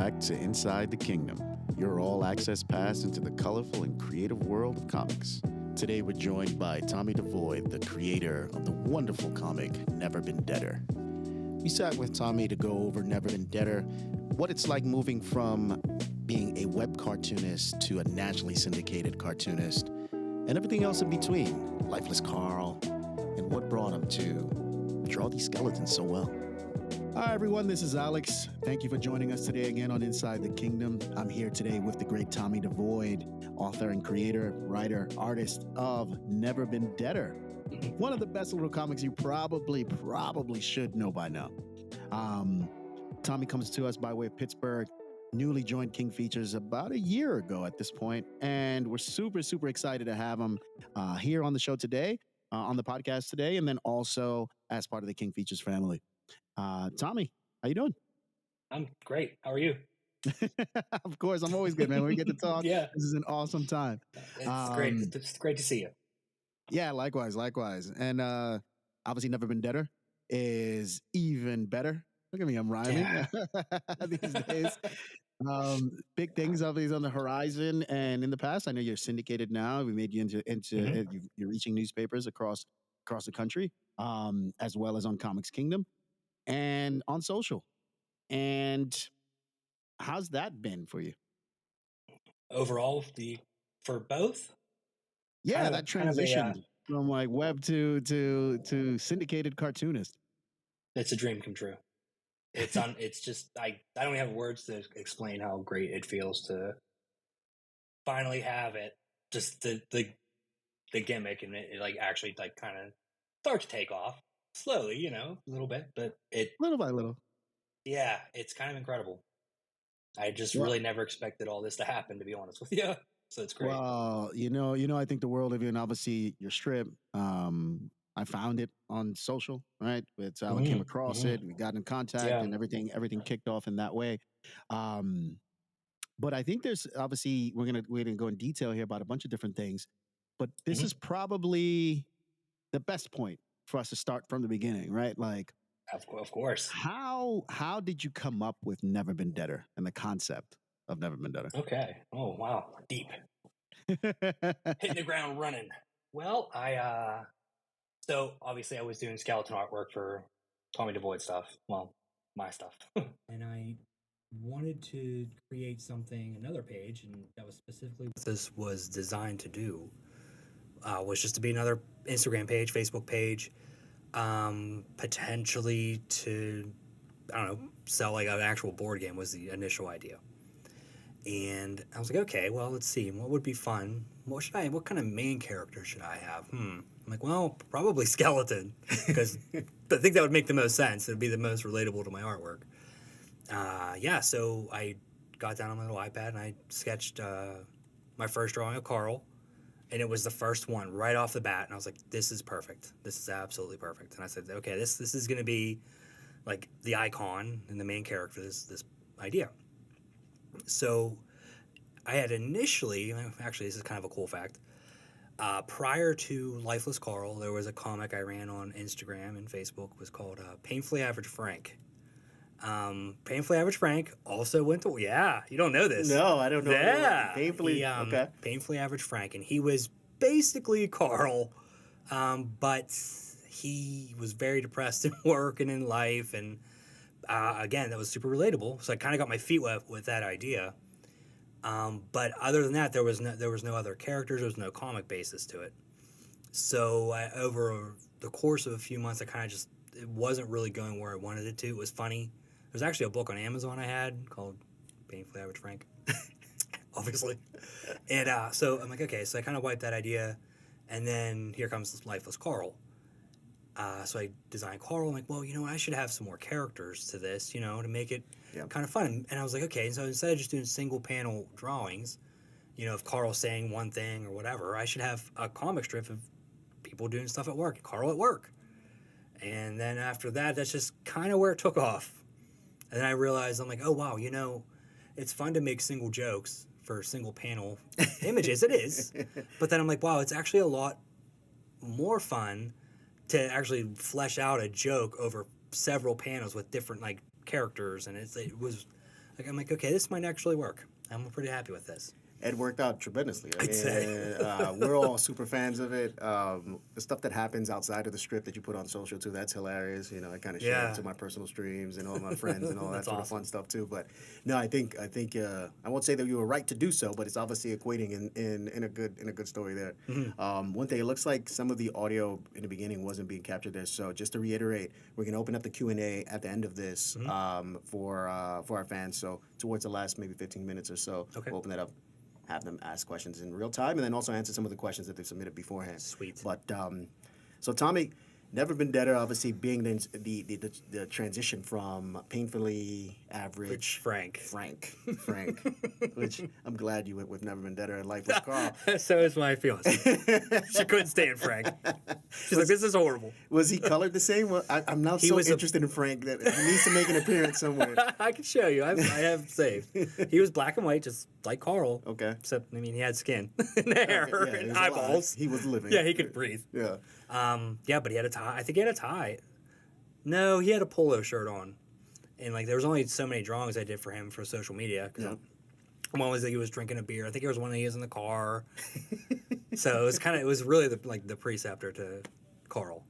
back to Inside the Kingdom, your all-access pass into the colorful and creative world of comics. Today we're joined by Tommy Devoid, the creator of the wonderful comic Never Been Deader. We sat with Tommy to go over Never Been Deader, what it's like moving from being a web cartoonist to a nationally syndicated cartoonist, and everything else in between, Lifeless Carl, and what brought him to draw these skeletons so well. Hi, everyone. This is Alex. Thank you for joining us today again on Inside the Kingdom. I'm here today with the great Tommy Devoid, author and creator, writer, artist of Never Been Deader. One of the best little comics you probably should know by now. Tommy comes to us by way of Pittsburgh, newly joined King Features about a year ago at this point, and we're super excited to have him here on the show today, on the podcast today, and then also as part of the King Features family. Tommy, how you doing? I'm great. How are you? Of course, I'm always good, man. When we get to talk, Yeah, this is an awesome time. it's great. It's great to see you. Yeah, likewise. And obviously Never Been Deader is even better. Look at me, I'm rhyming Yeah. these days. Big things obviously on the horizon, and in the past, I know you're syndicated now. We made you into you're reaching newspapers across the country, as well as on Comics Kingdom and on social. And how's that been for you? Overall, for both, Yeah, that kind of a transition from like web to syndicated cartoonist. it's a dream come true. It's just I don't have words to explain how great it feels to finally have it. Just the gimmick and it like actually like kind of start to take off slowly, a little bit, but Little by little. yeah, it's kind of incredible. I just Well, really never expected all this to happen, to be honest with you. So it's great. well, I think the world of you, and obviously your strip. I found it on social, right? It's I came across it, we got in contact, Yeah. and everything kicked off in that way. Um, but I think there's obviously we're gonna go in detail here about a bunch of different things, but this is probably the best point for us to start from the beginning, right? Like, Of course. how did you come up with Never Been Deader and the concept of Never Been Deader? Okay. Oh wow, deep. Hitting the ground running. Well, so obviously I was doing skeleton artwork for Tommy Devoid stuff. Well, my stuff. And I wanted to create another page, and that was specifically what this was designed to do. Was just to be another Instagram page, Facebook page, potentially to, I don't know, sell like an actual board game was the initial idea. And I was like, okay, well, let's see, what would be fun? What kind of main character should I have? I'm like, well, probably skeleton, because I think that would make the most sense. It would be the most relatable to my artwork. So I got down on my little iPad and I sketched my first drawing of Carl, and it was the first one right off the bat. And I was like, this is perfect. This is absolutely perfect. And I said, okay, this is going to be like the icon and the main character, this idea. So I had initially, actually, this is kind of a cool fact. Prior to Lifeless Carl, there was a comic I ran on Instagram and Facebook. It was called Painfully Average Frank. Painfully Average Frank also went to, you don't know this. No, I don't know. Yeah. Painfully, okay. Painfully Average Frank. And he was basically Carl, but he was very depressed in work and in life. And again, that was super relatable. So I kind of got my feet wet with that idea. But other than that, there was no other characters. There was no comic basis to it. So over the course of a few months, it wasn't really going where I wanted it to. It was funny. There's actually a book on Amazon I had called Painfully Average Frank, obviously. And so I'm like, okay, so I kind of wiped that idea, and then here comes this Lifeless Carl. So I designed Carl. I'm like, well, I should have some more characters to this, to make it kind of fun. And I was like, okay, so instead of just doing single panel drawings, of Carl saying one thing or whatever, I should have a comic strip of people doing stuff at work, Carl at work. And then after that, that's just kind of where it took off. And then I realized, I'm like, oh, wow, it's fun to make single jokes for single panel images. It is. But then I'm like, wow, it's actually a lot more fun to actually flesh out a joke over several panels with different like characters. And it was Like I'm like, okay, this might actually work. I'm pretty happy with this. It worked out tremendously. I'd say. We're all super fans of it. The stuff that happens outside of the script that you put on social too, that's hilarious. You know, I kind of share it to my personal streams and all my friends and all that sort of fun stuff too. But no, I think I won't say that you were right to do so, but it's obviously equating in a good story there. Mm-hmm. One thing, it looks like some of the audio in the beginning wasn't being captured there. So just to reiterate, we're gonna open up the Q&A at the end of this for our fans. So towards the last maybe 15 minutes or so, we'll open that up. Have them ask questions in real time, and then also answer some of the questions that they submitted beforehand. Sweet. But so Tommy, Never Been Deader, obviously being the transition from painfully average Frank, which I'm glad you went with Never Been Deader and Life with Carl. So is my fiance. She couldn't stand Frank. She's like, this is horrible. Was he colored the same? Well, I'm now so interested in Frank that he needs to make an appearance somewhere. I can show you. I have saved. He was black and white, just like Carl. Okay. Except, I mean, he had skin and hair and eyeballs. He was living. Yeah, he could breathe. Yeah. Yeah, but he had a tie. I think he had a tie. No, he had a polo shirt on. And, like, there was only so many drawings I did for him for social media. Yeah. One was that he was drinking a beer. I think there was one that he was in the car. So it was really the preceptor to Carl.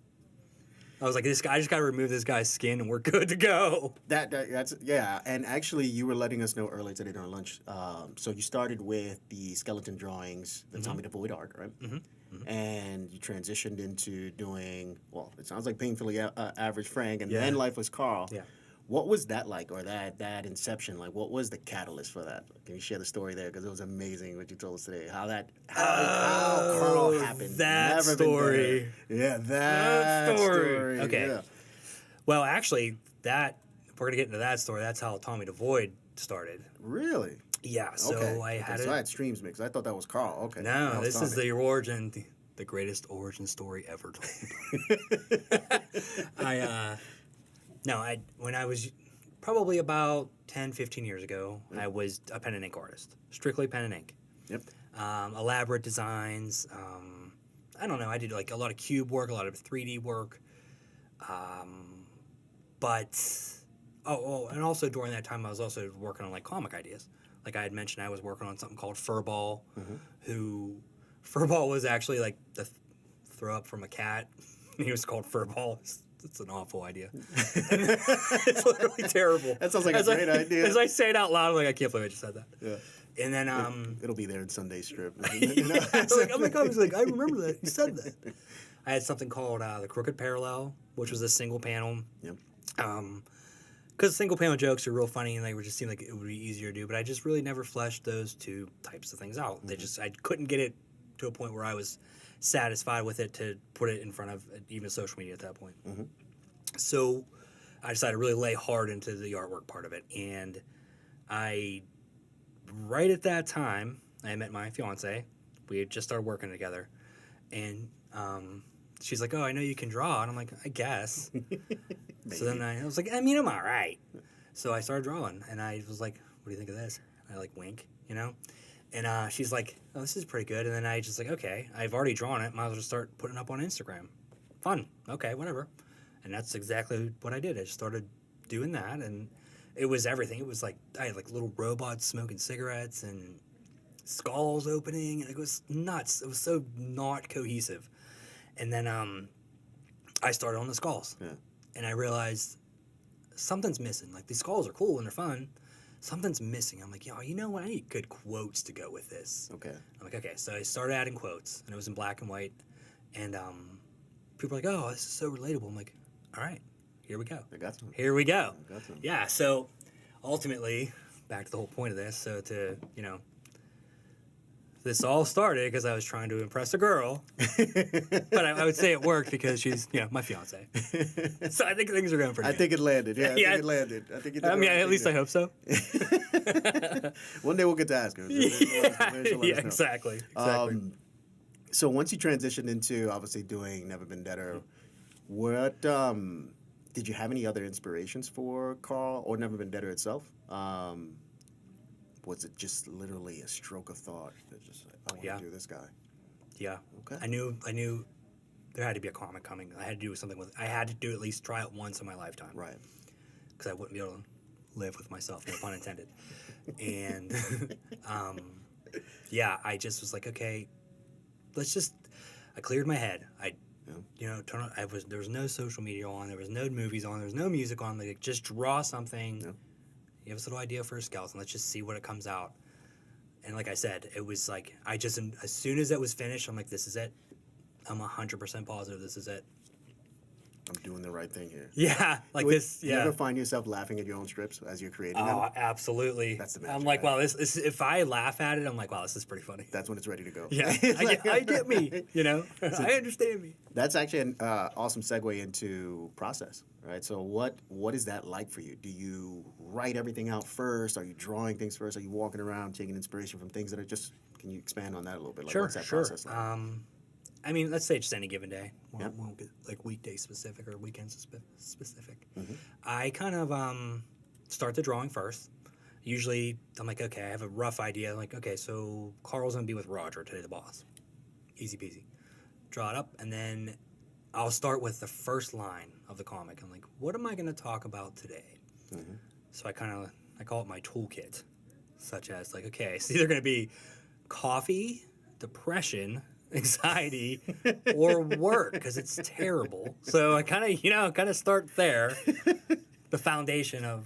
I was like, I just got to remove this guy's skin and we're good to go. That's yeah. And actually, you were letting us know earlier today during lunch. So you started with the skeleton drawings, the Tommy Devoid art, right? Mm-hmm. Mm-hmm. And you transitioned into doing, well, it sounds like painfully average Frank, and then Lifeless Carl. Yeah. What was that like, or that inception? Like, what was the catalyst for that? Can you share the story there? Because it was amazing what you told us today. How Carl happened. That story. Yeah, that story. Okay. Yeah. Well, actually, if we're going to get into that story, that's how Tommy Devoid started. Really? Yeah, so I had So I had streams mixed. I thought that was Carl. Okay. No, this is the origin, the greatest origin story ever told. When I was probably about 10, 15 years ago, I was a pen and ink artist. Strictly pen and ink. Yep. Elaborate designs. I don't know, I did like a lot of cube work, a lot of 3D work. And also during that time, I was also working on like comic ideas. Like I had mentioned, I was working on something called Furball, Furball was actually like the throw up from a cat. He was called Furball. It's an awful idea. It's literally terrible. That sounds like a great idea. As I say it out loud, I'm like, I can't believe I just said that. Yeah. And then it'll be there in Sunday Strip. Oh my God, I was like, I remember that. You said that. I had something called the Crooked Parallel, which was a single panel. Yep. Because single panel jokes are real funny and they would just seem like it would be easier to do, but I just really never fleshed those two types of things out. I couldn't get it to a point where I was satisfied with it to put it in front of even social media at that point. Mm-hmm. So I decided to really lay hard into the artwork part of it. And right at that time, I met my fiance. We had just started working together. And she's like, oh, I know you can draw. And I'm like, I guess. So then I was like, I mean, I'm all right. So I started drawing. And I was like, what do you think of this? And I like wink, you know? And she's like, oh, this is pretty good. And then I just like, okay, I've already drawn it. Might as well just start putting it up on Instagram. Fun. Okay, whatever. And that's exactly what I did. I just started doing that. And it was everything. It was like, I had like little robots smoking cigarettes and skulls opening. And it was nuts. It was so not cohesive. And then I started on the skulls. Yeah. And I realized something's missing. Like, these skulls are cool and they're fun. Something's missing. I'm like, you know what? I need good quotes to go with this. Okay. I'm like, okay. So I started adding quotes, and it was in black and white. And people were like, oh, this is so relatable. I'm like, all right, here we go. I got some. Here we go. I got some. Yeah, so ultimately, back to the whole point of this, so this all started because I was trying to impress a girl. But I would say it worked because she's, my fiance. So I think things are going pretty good. I think it landed. Yeah, I think it landed. I think at least I hope so. One day we'll get to ask her. Exactly. So once you transitioned into obviously doing Never Been Deader, what did you have any other inspirations for Carl or Never Been Deader itself? Was it just literally a stroke of thought? Just like, I want to do this guy. Yeah. Okay. I knew there had to be a comic coming. I had to do something with it. I had to do at least try it once in my lifetime. Right. Because I wouldn't be able to live with myself, no pun intended. And yeah, I just was like, okay, I cleared my head. There was no social media on, there was no movies on, there was no music on. Like, just draw something. Yeah. You have this little idea for a skeleton. Let's just see what it comes out. And like I said, it was like, as soon as it was finished, I'm like, this is it. I'm 100% positive this is it. I'm doing the right thing here. Yeah, like this. Do you ever find yourself laughing at your own strips as you're creating them? Oh, absolutely. That's the magic, I'm like, right? wow, this. If I laugh at it, I'm like, wow, this is pretty funny. That's when it's ready to go. Yeah, I get me. You know, I understand me. That's actually an awesome segue into process, right? So what is that like for you? Do you write everything out first? Are you drawing things first? Are you walking around taking inspiration from things that are just? Can you expand on that a little bit? Like, Sure, what's that sure. process like? I mean, let's say just any given day. Yep. Won't get like weekday specific or weekend specific. Mm-hmm. I kind of start the drawing first. Usually, I'm like, okay, I have a rough idea. I'm like, okay, so Carl's gonna be with Roger today, the boss. Easy peasy. Draw it up, and then I'll start with the first line of the comic. I'm like, what am I gonna talk about today? Mm-hmm. So I call it my toolkit, such as like, okay, it's either gonna be coffee, depression, anxiety, or work, because it's terrible. So I kind of start there, the foundation of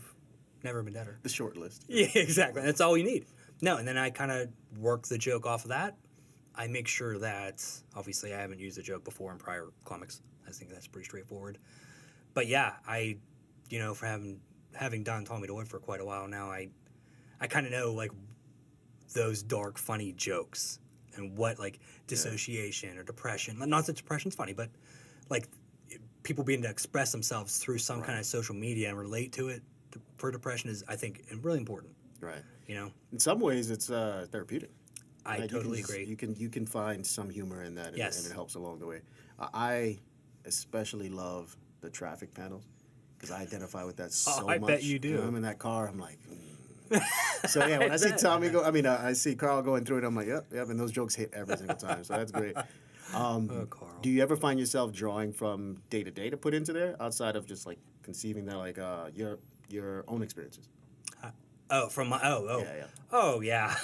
Never Been Deader. The short list. Yeah, exactly. That's all you need. No, and then I kind of work the joke off of that. I make sure that, obviously, I haven't used a joke before in prior comics. I think that's pretty straightforward. But yeah, for having done Tommy Devoid for quite a while now, I kind of know, like, those dark, funny jokes and what, like, dissociation or depression. Not that depression's funny, but, like, people being to express themselves through some kind of social media and relate to it for depression is, I think, really important. Right. You know? In some ways, it's therapeutic. I Right? totally agree. You can find some humor in that, and, Yes. and it helps along the way. I especially love the traffic panels because I identify with that so much. I bet you do. I'm in that car. I'm like. So yeah, when I see Tommy go, I see Carl going through it. I'm like, yep, and those jokes hit every single time. So that's great. Carl. Do you ever find yourself drawing from day to day to put into there, outside of just like conceiving that, like your own experiences? Oh, from my Yeah. Oh yeah,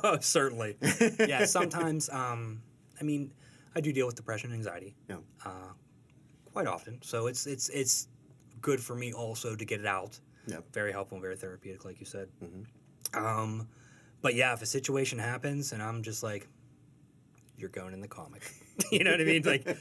oh, certainly. Yeah, sometimes. I mean, I do deal with depression and anxiety. Yeah. Quite often. So it's good for me also to get it out. Yeah. Very helpful and very therapeutic, like you said. Mm-hmm. But yeah, if a situation happens and I'm just like, you're going in the comic. You know what I mean? Like,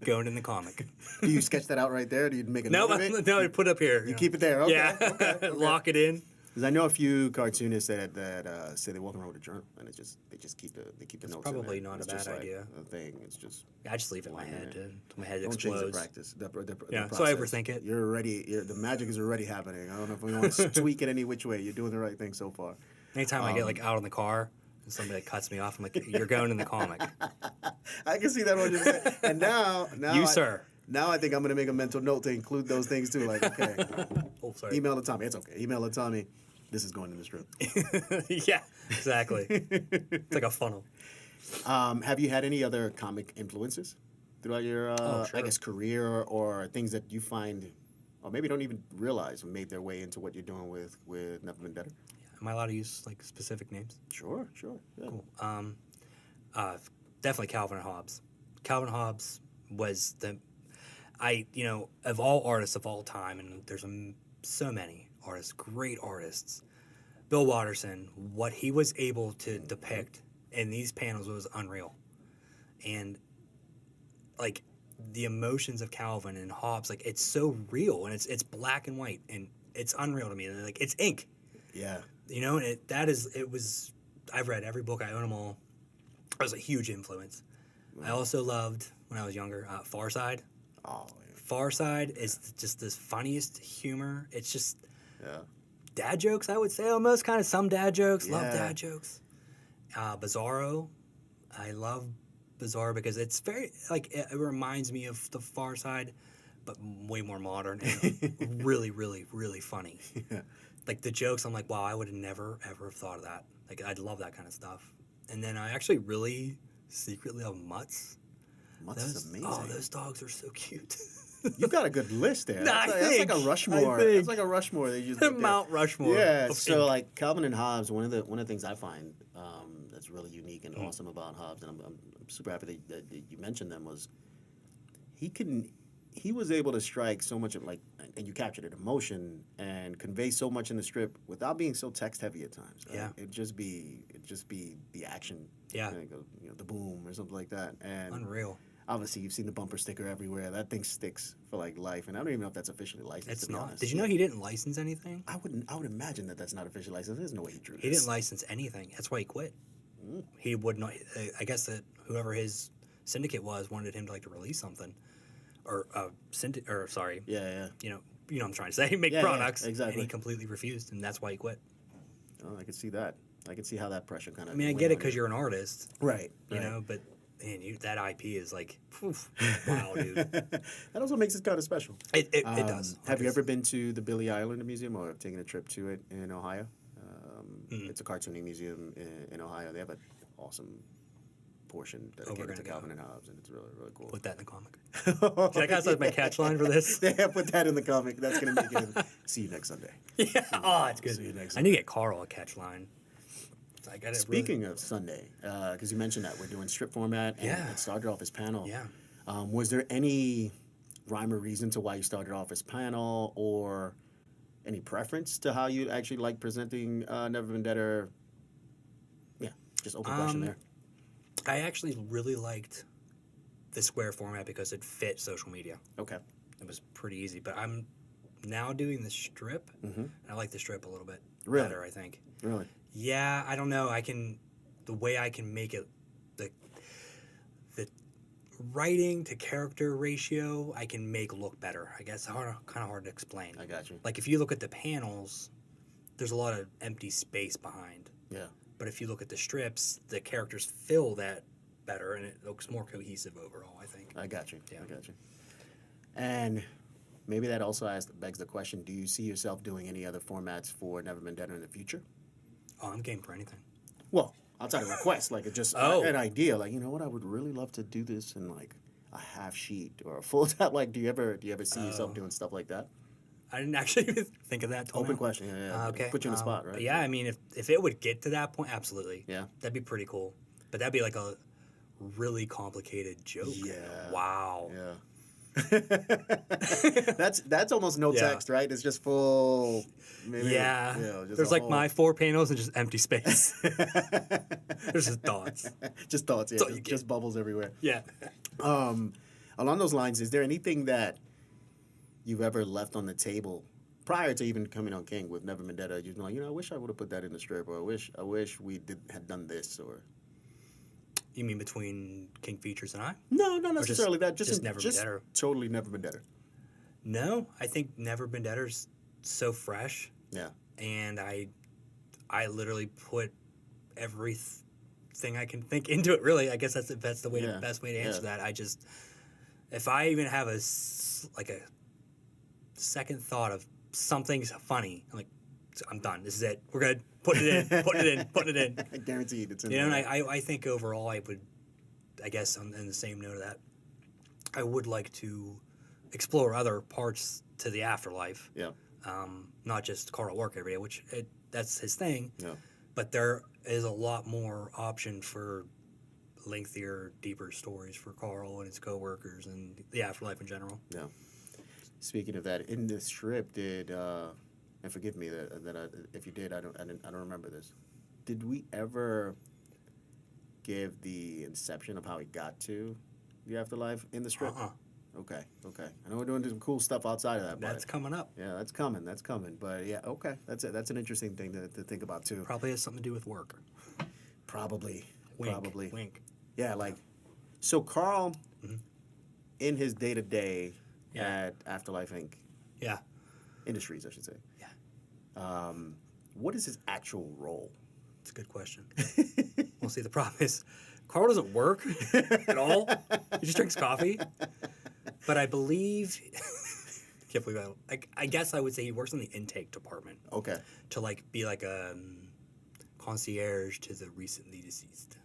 going in the comic. Do you sketch that out right there? Do you make a note of it? No, I put it up here. You keep it there. Okay. Yeah. Okay. Lock it in. Because I know a few cartoonists that say they walk around with a journal and they just keep the notes. Probably in there. not It's a bad just like idea. a thing. It's just I just leave it in my head till my head don't change the explodes. practice. The Yeah, process. so I overthink it. The magic is already happening. I don't know if we want to tweak it any which way. You're doing the right thing so far. Anytime I get like out in the car and somebody cuts me off, I'm like, you're going in the comic. I can see that on your face. And now Sir. Now I think I'm going to make a mental note to include those things too. Like, okay, Oh, sorry. email to Tommy. It's okay. Email to Tommy. This is going in the strip. Yeah, exactly. It's like a funnel. Have you had any other comic influences throughout your, sure. I guess, career, or things that you find, or maybe don't even realize made their way into what you're doing with Never Been Deader? Am I allowed to use like specific names? Sure. Yeah. Cool. Definitely Calvin and Hobbes. Calvin Hobbes was of all artists of all time, and there's so many artists, great artists. Bill Watterson, what he was able to depict in these panels was unreal. And like the emotions of Calvin and Hobbes, like it's so real, and it's black and white, and it's unreal to me. And like it's ink. Yeah. You know, and I've read every book, I own them all. It was a huge influence. I also loved, when I was younger, Far Side. Oh, Far Side is just this funniest humor. It's just yeah. dad jokes, I would say, almost. Kind of some dad jokes. Love Yeah. dad jokes. Bizarro. I love Bizarro because it's very, like, it reminds me of the Far Side, but way more modern and really, really, really funny. Yeah. Like, the jokes, I'm like, wow, I would have never, ever have thought of that. Like, I'd love that kind of stuff. And then I actually really secretly love Mutts. Mutts is amazing. Oh, those dogs are so cute. You've got a good list there. Nah, That's like a Rushmore. think. That's like a Rushmore that you just put there. Mount Rushmore. Yeah. of So ink. like Calvin and Hobbes, one of the things I find that's really unique and awesome about Hobbes, and I'm super happy that you mentioned them, was he was able to strike so much of like, and you captured it, emotion, and convey so much in the strip without being so text heavy at times. Right? Yeah. It'd just be the action. Yeah. The boom or something like that. And Unreal. obviously, you've seen the bumper sticker everywhere. That thing sticks for like life, and I don't even know if that's officially licensed. It's to be not. honest. Did you know he didn't license anything? I would imagine that that's not officially licensed. There's no way he drew this. He didn't license anything. That's why he quit. He would not. I guess that whoever his syndicate was wanted him to like to release something, or sorry. Yeah. You know what I'm trying to say. Make Yeah, products, exactly. and he completely refused, and that's why he quit. Oh, I could see that. I could see how that pressure kind of. I mean, I get it because you're an artist, right. you know, but man, that IP is like, wow, dude. That also makes it kind of special. It does. Have you ever been to the Billy Island Museum or taken a trip to it in Ohio? It's a cartooning museum in Ohio. They have an awesome portion dedicated to Calvin and Hobbes, and it's really, really cool. Put that in the comic. Should I guess that's my catch line for this? Yeah, put that in the comic. That's going to make it. See you next Sunday. Yeah. Oh, it's good. See you next I need to get Carl a catch line. I got it. Speaking of Sunday, because you mentioned that we're doing strip format, and it started off as panel. Yeah. Was there any rhyme or reason to why you started off as panel, or any preference to how you actually like presenting Never Been Deader? Yeah, just open question there. I actually really liked the square format because it fit social media. Okay. It was pretty easy, but I'm now doing the strip. And I like the strip a little bit better, I think. Really? Yeah, I don't know. The way I can make it, the writing to character ratio, I can make look better. I guess kind of hard to explain. I got you. Like if you look at the panels, there's a lot of empty space behind. Yeah. But if you look at the strips, the characters fill that better, and it looks more cohesive overall, I think. I got you. Yeah. I got you. And maybe that also begs the question, do you see yourself doing any other formats for Never Been Deader in the future? Oh, I'm game for anything. Well, outside of requests, like an idea, like, you know what, I would really love to do this in like a half sheet or a full time. Like, do you ever see yourself doing stuff like that? I didn't actually even think of that. Open question. Yeah. Okay. Put you in the spot, right? Yeah, I mean, if it would get to that point, absolutely. Yeah. That'd be pretty cool. But that'd be like a really complicated joke. Yeah. Wow. Yeah. that's almost no text, right? It's just full. Maybe, Yeah. Just There's like my 4 panels and just empty space. There's just dots. Just thoughts. Yeah. all you Just bubbles everywhere. Yeah. Along those lines, is there anything that you've ever left on the table prior to even coming on King with Never Been Deader? You're like, I wish I would have put that in the strip, or I wish we had done this, or. You mean between King Features and I? No, not necessarily that. Just Never Been Deader. Totally Never Been Deader. No, I think Never Been Deader's so fresh. Yeah. And I literally put everything I can think into it. Really, I guess that's the best way to answer that. If I even have a second thought of something's funny, I'm like, I'm done. This is it. We're good. Put it in. Put it in. Guaranteed. It's in there. And I think overall I would, I guess on the same note of that, I would like to explore other parts to the afterlife. Yeah. Not just Carl work every day, which that's his thing. Yeah. But there is a lot more option for lengthier, deeper stories for Carl and his coworkers and the afterlife in general. Yeah. Speaking of that, in the strip, and forgive me if you did, I don't remember this. Did we ever give the inception of how he got to the afterlife in the strip? Okay. I know we're doing some cool stuff outside of that. That's coming up. Yeah, that's coming. But yeah, okay. That's an interesting thing to think about too. Probably has something to do with work. Probably. Wink. Yeah, so Carl, in his day-to-day at Afterlife Inc. Yeah. Industries, I should say. Yeah. What is his actual role? It's a good question. Well, see, the problem is Carl doesn't work at all. He just drinks coffee. But I believe, can't believe I guess I would say he works in the intake department. Okay. To be like a concierge to the recently deceased.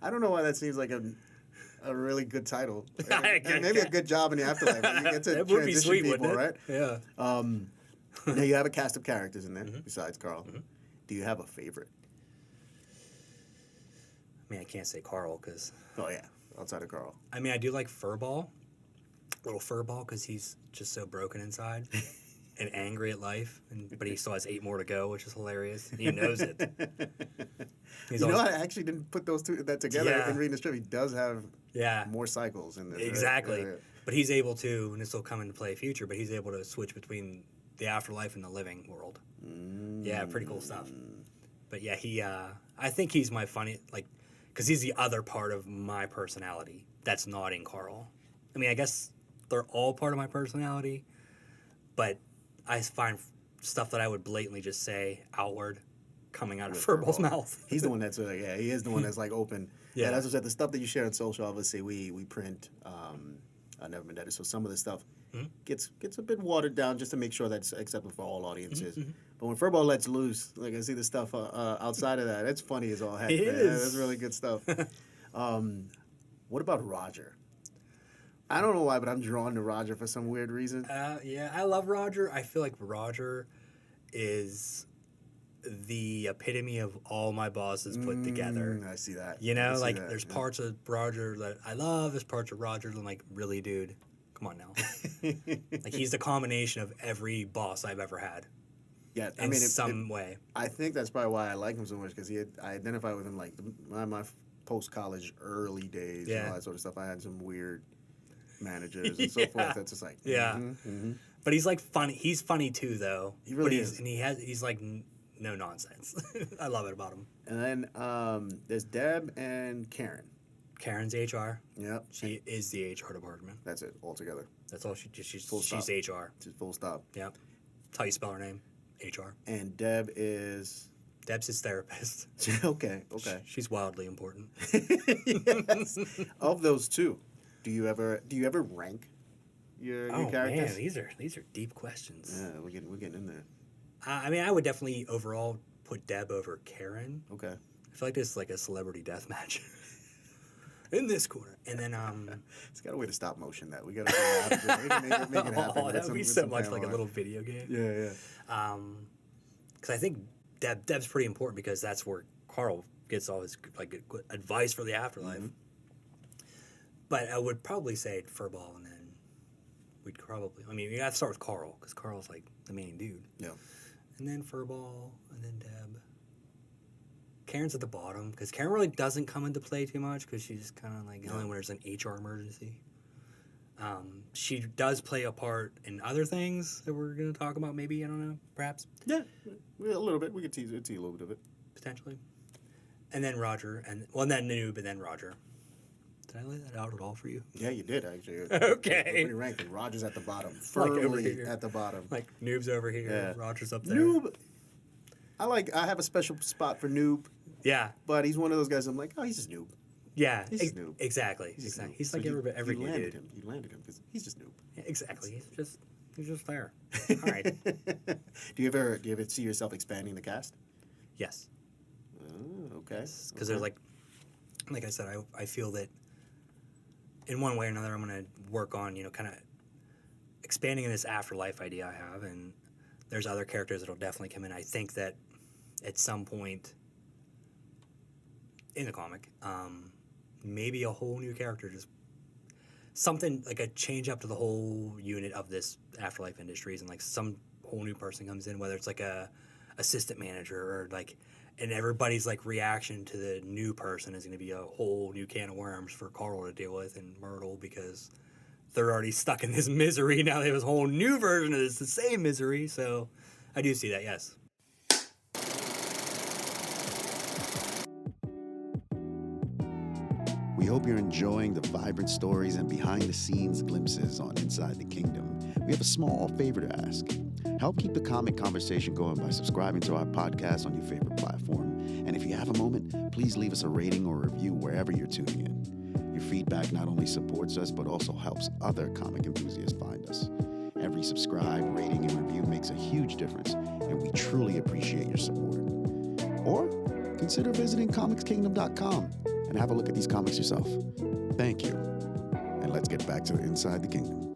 I don't know why that seems like a really good title. And maybe a good job in the afterlife. You get to That would be transition sweet, people, wouldn't it? right? Yeah. Now you have a cast of characters in there besides Carl. Do you have a favorite? I mean, I can't say Carl because. Oh yeah, outside of Carl. I mean, I do like Furball, little Furball, because he's just so broken inside and angry at life, but he still has 8 more to go, which is hilarious. And he knows it. I actually didn't put that together Yeah. in reading the strip. He does have Yeah, more cycles in this. exactly. Right? Yeah. But he's able to, and this will come into play future, but he's able to switch between the afterlife and the living world. Yeah, pretty cool stuff. But yeah, I think he's my funny, because he's the other part of my personality that's not in Carl. I mean, I guess they're all part of my personality, but I find stuff that I would blatantly just say outward coming out of Furball's mouth. He's the one that's he is the one that's like open. Yeah. That's what I said. The stuff that you share on social, obviously we print Never Been Dead. So some of the stuff gets a bit watered down just to make sure that's acceptable for all audiences. But when Furball lets loose, like I see the stuff outside of that, it's funny as all heck. It man. is. That's really good stuff. What about Roger? I don't know why, but I'm drawn to Roger for some weird reason. Yeah, I love Roger. I feel like Roger is the epitome of all my bosses put together. I see that. You know, I see like that, there's yeah. parts of Roger that I love. There's parts of Roger that I'm like, really, dude, come on now. Like he's the combination of every boss I've ever had. Yeah, In some way. I think that's probably why I like him so much because I identify with him like my post-college early days and all that sort of stuff. I had some weird managers and so forth. That's just like But he's like funny. He's funny too, though. He really but is. And he's like no nonsense. I love it about him. And then there's Deb and Karen. Karen's HR. Yep. She is the HR department. That's it altogether. That's all she. She's Full stop. she's HR. Just full stop. Yep. That's how you spell her name. HR. And Deb is Deb's his therapist. okay. She's wildly important. Yes. Of those two, do you ever rank your characters? Man, these are deep questions. Yeah, we're getting in there. I mean, I would definitely overall put Deb over Karen. Okay. I feel like this is like a celebrity death match. In this corner. And then It's got a way to stop motion that. We got to make it happen. oh, that would be so much like a little video game. Yeah. Because I think Deb's pretty important because that's where Carl gets all his like good advice for the afterlife. But I would probably say Furball, and then we'd probably. I mean, you have to start with Carl because Carl's like the main dude. Yeah. And then Furball, and then Deb. Karen's at the bottom because Karen really doesn't come into play too much because she's kind of like only when there's an HR emergency. She does play a part in other things that we're going to talk about. Maybe I don't know, perhaps. Yeah, a little bit. We could tease a little bit of it. Potentially. And then Roger, and then Noob, and then Roger. Did I lay that out at all for you? Yeah, you did actually. Okay. Pretty ranking. Roger's at the bottom. Like over Firmly here. at the bottom. Like Noob's over here, Yeah. Roger's up there. Noob. I have a special spot for Noob, Yeah, but he's one of those guys I'm like, oh, he's just Noob. yeah, He's just Noob. exactly. He's just Noob. He's So like you every new landed dude. him. You landed him because he's just Noob. Yeah, exactly. He's just there. All right. Do you ever see yourself expanding the cast? Yes. Oh, okay. Because there's like I said, I feel that in one way or another, I'm going to work on, kind of expanding this afterlife idea I have. And there's other characters that'll definitely come in. I think that at some point in the comic, maybe a whole new character, just something like a change up to the whole unit of this afterlife industries, and like some whole new person comes in, whether it's like a assistant manager or like, and everybody's like reaction to the new person is going to be a whole new can of worms for Carl to deal with and Myrtle, because they're already stuck in this misery. Now they have this whole new version of this, the same misery. So I do see that, yes. We hope you're enjoying the vibrant stories and behind-the-scenes glimpses on Inside the Kingdom. We have a small favor to ask. Help keep the comic conversation going by subscribing to our podcast on your favorite platform. And if you have a moment, please leave us a rating or review wherever you're tuning in. Your feedback not only supports us, but also helps other comic enthusiasts find us. Every subscribe, rating, and review makes a huge difference, and we truly appreciate your support. Or consider visiting comicskingdom.com and have a look at these comics yourself. Thank you. And let's get back to Inside the Kingdom.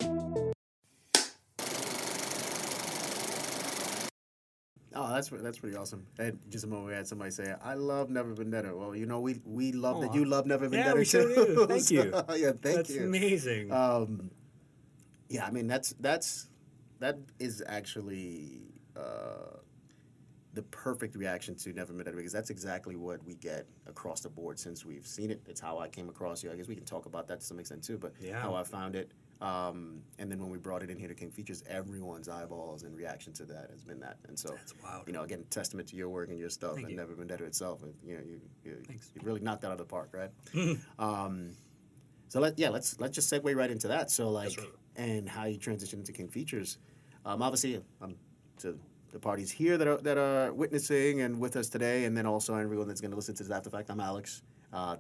Oh, that's pretty awesome. And just a moment we had somebody say, "I love Never Been Better." Well, you know, we love that Aw. you love Never Been Yeah, Better we sure too. do. Thank So, you. Yeah, thank That's you. amazing. Yeah, I mean that is actually the perfect reaction to Never Been Better, because that's exactly what we get across the board since we've seen it. It's how I came across you. I guess we can talk about that to some extent too, but Yeah. how I found it. And then when we brought it in here to King Features, everyone's eyeballs and reaction to that has been that. And so, That's wild. you know, again, testament to your work and your stuff, Thank and you. Never Been Better itself. And, you know, you Thanks. really knocked that out of the park, right? So let's just segue right into that. So like, sir. and how you transitioned into King Features. Obviously, to the parties here that are witnessing and with us today, and then also everyone that's going to listen to this after the fact. I'm Alex,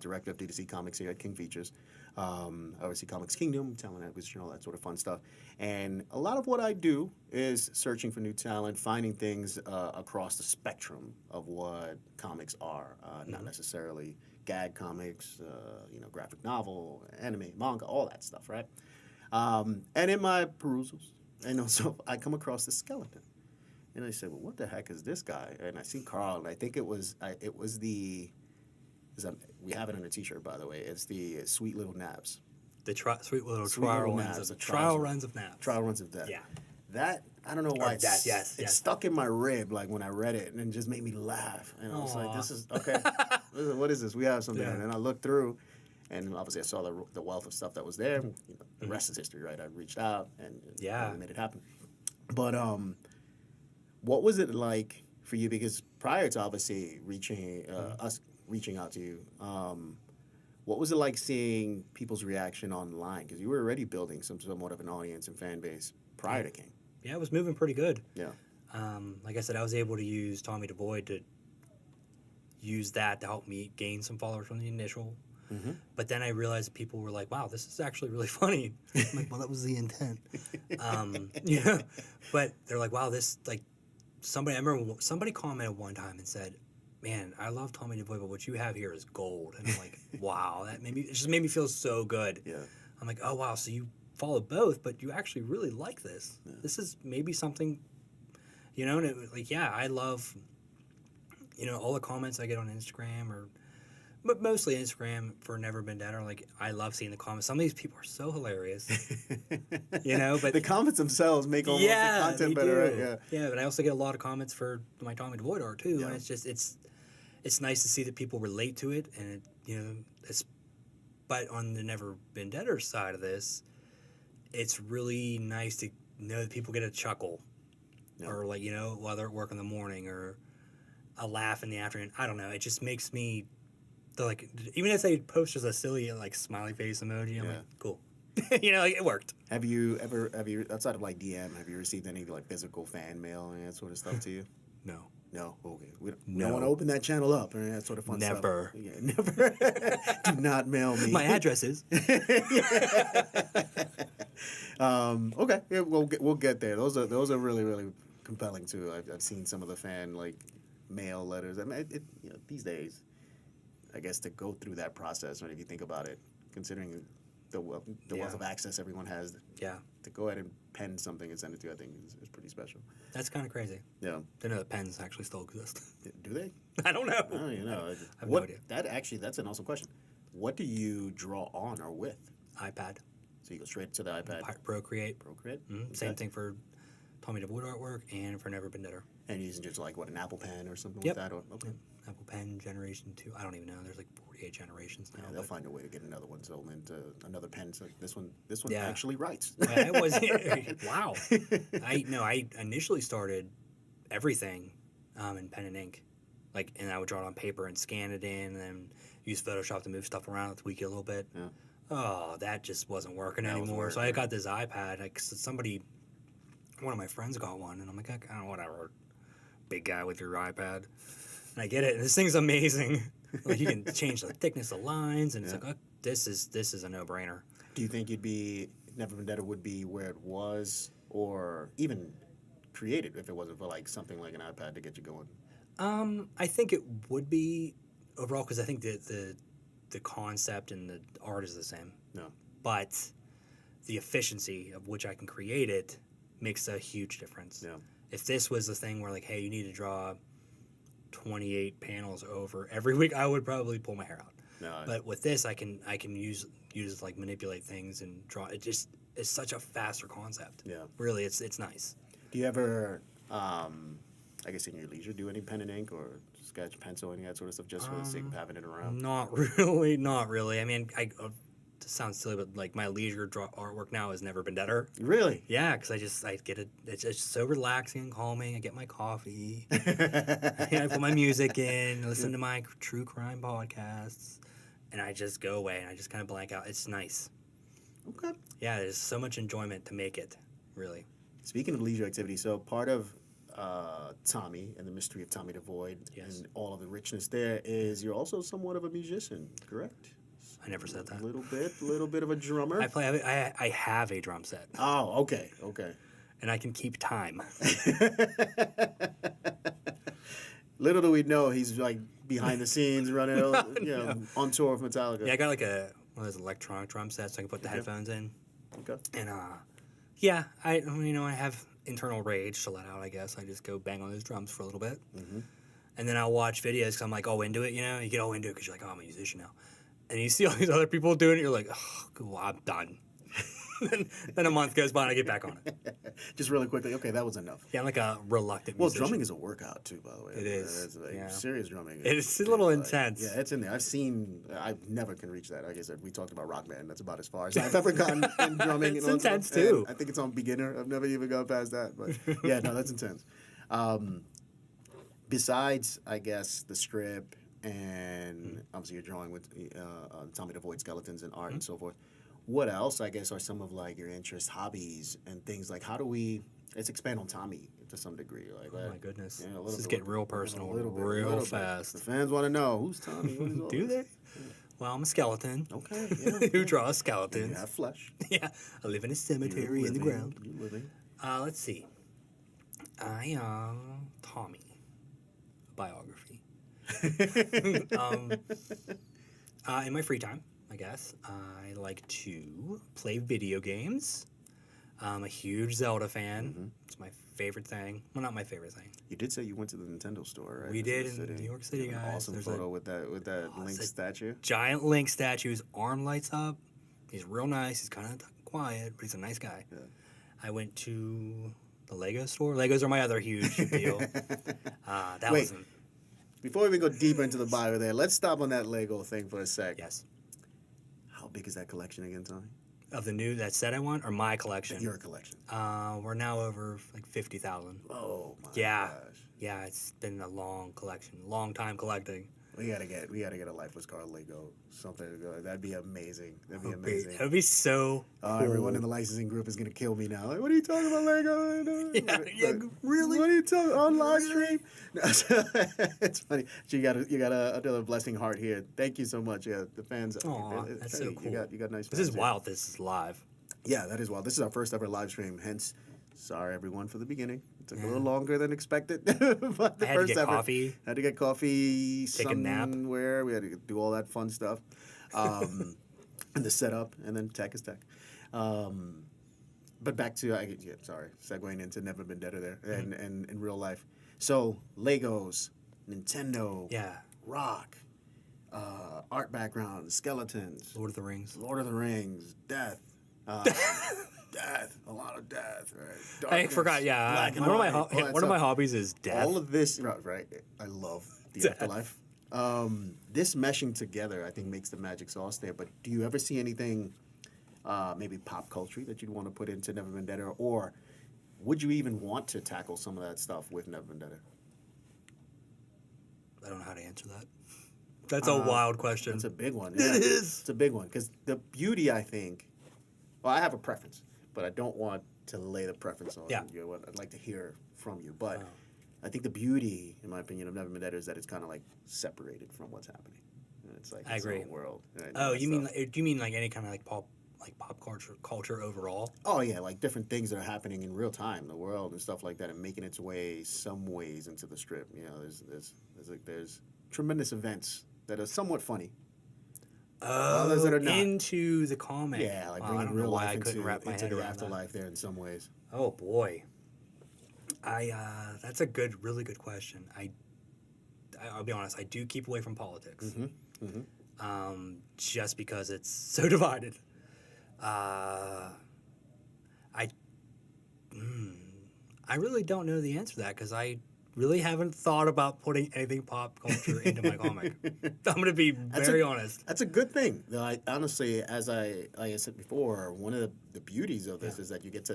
director of D2C Comics here at King Features. Obviously, Comics Kingdom, talent acquisition, all that sort of fun stuff. And a lot of what I do is searching for new talent, finding things across the spectrum of what comics are, not necessarily gag comics, graphic novel, anime, manga, all that stuff, right? And in my perusals, and also I come across the skeleton. And I said, well, what the heck is this guy? And I see Carl, and I think it was we have it on a T-shirt, by the way. It's the Sweet Little Nabs. The sweet little Sweet trial little runs nabs, of the trial trials- runs of naps. Trial Runs of Death. Yeah. That, I don't know why Death, yes. stuck in my rib, like when I read it, and it just made me laugh. And I was like, Aw. this is, okay, what is this? We have something. Yeah. And then I looked through, and obviously I saw the wealth of stuff that was there. The rest is history, right? I reached out and Yeah. made it happen. But what was it like for you? Because prior to obviously us reaching out to you, what was it like seeing people's reaction online? Because you were already building somewhat of an audience and fan base prior to King. Yeah, it was moving pretty good. Yeah. Like I said, I was able to use Tommy Devoid to use that to help me gain some followers from the initial. But then I realized that people were like, wow, this is actually really funny. I'm like, well, that was the intent. Yeah. But they're like, wow, this, like, I remember somebody commented one time and said, man, I love Tommy Devoid, but what you have here is gold. And I'm like, wow, it just made me feel so good. Yeah. I'm like, oh, wow, so you follow both, but you actually really like this. Yeah. This is maybe something, and I love, all the comments I get on Instagram but mostly Instagram for Never Been Dead. Like, I love seeing the comments. Some of these people are so hilarious, but the comments themselves make almost the content better, right? Yeah. Yeah, but I also get a lot of comments for my Tommy Devoid art too, and it's just it's nice to see that people relate to it, and but on the Never Been Deader side of this, it's really nice to know that people get a chuckle, or while they're at work in the morning, or a laugh in the afternoon. I don't know. It just makes me. Even if they post just a silly smiley face emoji, I'm like, cool. It worked. Have you outside of DM, have you received any physical fan mail and that sort of stuff to you? No. No, okay. We don't want to open that channel up and that sort of fun stuff. Never. Yeah, never. Do not mail me. My address is. Okay, yeah, we'll get there. Those are really, really compelling too. I've seen some of the fan mail letters. I mean, these days, I guess to go through that process, right, if you think about it, considering the wealth of access everyone has, to go ahead and pen something and send it to you, I think is pretty special. That's kind of crazy. Yeah. Didn't know that pens actually still exist. Do they? I don't know. I don't even know. I have no idea. That's an awesome question. What do you draw on or with? iPad. So you go straight to the iPad? Procreate. Procreate? Mm-hmm. Okay. Same thing for Tommy Devoid artwork and for Never Been Deader. And using just an Apple Pen or something like that? Or, okay. Yep. Apple Pen Generation 2. I don't even know. There's 48 generations now. Yeah, they'll find a way to get another one sold into another pen. So this one actually writes. Yeah, it was wow. I initially started everything in pen and ink, and I would draw it on paper and scan it in, and then use Photoshop to move stuff around, tweak it a little bit. Yeah. Oh, that just wasn't working anymore. So I got this iPad. One of my friends got one, and I'm like, I don't know, whatever. Big guy with your iPad. And I get it. And this thing's amazing. You can change the thickness of lines, and it's this is a no-brainer. Do you think Never Been Deader would be where it was, or even created if it wasn't for something like an iPad to get you going? I think it would be overall, because I think the the concept and the art is the same. No. But the efficiency of which I can create it makes a huge difference. Yeah. If this was the thing where like, hey, you need to draw 28 panels over every week, I would probably pull my hair out. No. But with this, I can use like manipulate things and draw. It just is such a faster concept. Yeah. Really, it's nice. Do you ever, I guess in your leisure, do any pen and ink or sketch, pencil, any of that sort of stuff, just for the sake of having it around? Not really, not really. I mean, it sounds silly, but like my leisure artwork now has never been better. Really? Yeah, because I get it. It's just so relaxing and calming. I get my coffee. I put my music in, listen to my true crime podcasts, and I just go away and I just kind of blank out. It's nice. Okay. Yeah, there's so much enjoyment to make it, really. Speaking of leisure activity, so part of Tommy and the mystery of Tommy Devoid Yes. and all of the richness there is you're also somewhat of a musician, correct? I never said that. A little bit of a drummer. I have a drum set, Oh, okay. and I can keep time. Little do we know he's like behind the scenes running, on tour with Metallica. Yeah, I got like one of those electronic drum sets, so I can put the headphones in. Okay. And yeah, I have internal rage to let out. I guess I just go bang on those drums for a little bit, and then I'll watch videos because I'm like all into it. You get all into it because you're like, oh, I'm a musician now, and you see all these other people doing it. You're like, oh, cool, I'm done. then a month goes by and I get back on it. Just really quickly. Okay, that was enough. Yeah, I'm like a reluctant Well, musician. drumming is a workout too, by the way. It is. It's like Yeah. serious drumming. It's a little intense. Yeah, it's in there. I never can reach that. Like I said, we talked about Rock Band. That's about as far as I've ever gotten in drumming. It's and intense, stuff. too. And I think it's on beginner. I've never even gone past that. But yeah, no, that's intense. Besides, I guess, the strip and obviously you're drawing with Tommy Devoid skeletons and art and so forth. What else, I guess, are some of like your interests, hobbies, and things like? How do we? Let's expand on Tommy to some degree. Like, Oh my goodness, yeah, this is getting real personal, real fast. The fans want to know who's Tommy. What is all Do this? they? Well, I'm a skeleton. Okay, yeah. Who draws You skeletons? have flesh. Yeah, I live in a cemetery in the ground. You're living. Let's see. Tommy, biography. In my free time, I guess, I like to play video games. I'm a huge Zelda fan. It's my favorite thing. Well, not my favorite thing. You did say you went to the Nintendo store, right? We did in City. New York City, You have guys. An awesome There's photo with that Link it's a- statue. Giant Link statue. His arm lights up. He's real nice. He's kind of quiet, but he's a nice guy. Yeah. I went to the Lego store. Legos are my other huge deal. That Wait. wasn't. Before we even go deeper into the bio there, let's stop on that Lego thing for a sec. Yes. How big is that collection again, Tommy? Of the new that set I want or my collection? Your collection. We're now over like 50,000. Oh my Yeah. gosh. Yeah, it's been a long collection, long time collecting. We gotta get a lifeless car Lego something. That'd be amazing. That'd be It amazing. would be so cool. Everyone in the licensing group is gonna kill me now. Like, what are you talking about, Lego? Yeah, really? What are you talking on live stream? No, it's funny. So you got another blessing heart here. Thank you so much. Yeah, the fans. Aw, that's so cool. You got nice. This fans is here. wild. This is live. Yeah, that is wild. This is our first ever live stream. Hence, sorry everyone for the beginning. It took a little longer than expected. But the I had to first get ever, coffee. Had to get coffee. Take a nap. Somewhere. We had to do all that fun stuff. And the setup, and then tech is tech. But back to segueing into Never Been Deader there, and in real life. So Legos, Nintendo, Yeah. rock, art background, skeletons, Lord of the Rings. Lord of the Rings, death, death, a lot of death. Right? I Darkness, forgot. Yeah, black and one of white, my all that one of my stuff. hobbies is death. All of this, right? I love the Death. afterlife. This meshing together, I think, makes the magic sauce there. But do you ever see anything, maybe pop culture, that you'd want to put into Never Been Deader, or would you even want to tackle some of that stuff with Never Been Deader? I don't know how to answer that. That's a wild question. It's a big one. It Yeah. is. It's a big one because the beauty, I think. Well, I have a preference, but I don't want to lay the preference on Yeah. you. I'd like to hear from you, but Oh. I think the beauty, in my opinion, of Never Been Deader is that it's kind of like separated from what's happening. And it's like I its agree. own world. And Oh, that you mean stuff. do you mean like any kind of like pop culture overall? Oh yeah, like different things that are happening in real time, the world and stuff like that, and making its way some ways into the strip. You know, there's tremendous events that are somewhat funny. others that are not. Into the comic. Yeah, like I bringing don't know real why life I couldn't wrap my into head the around that. afterlife there in some ways. Oh boy, that's a really good question. I'll be honest, I do keep away from politics, just because it's so divided. I really don't know the answer to that because I really haven't thought about putting anything pop culture into my comic. I'm gonna be very honest. That's a good thing. Though honestly, like I said before, one of the beauties of this is that you get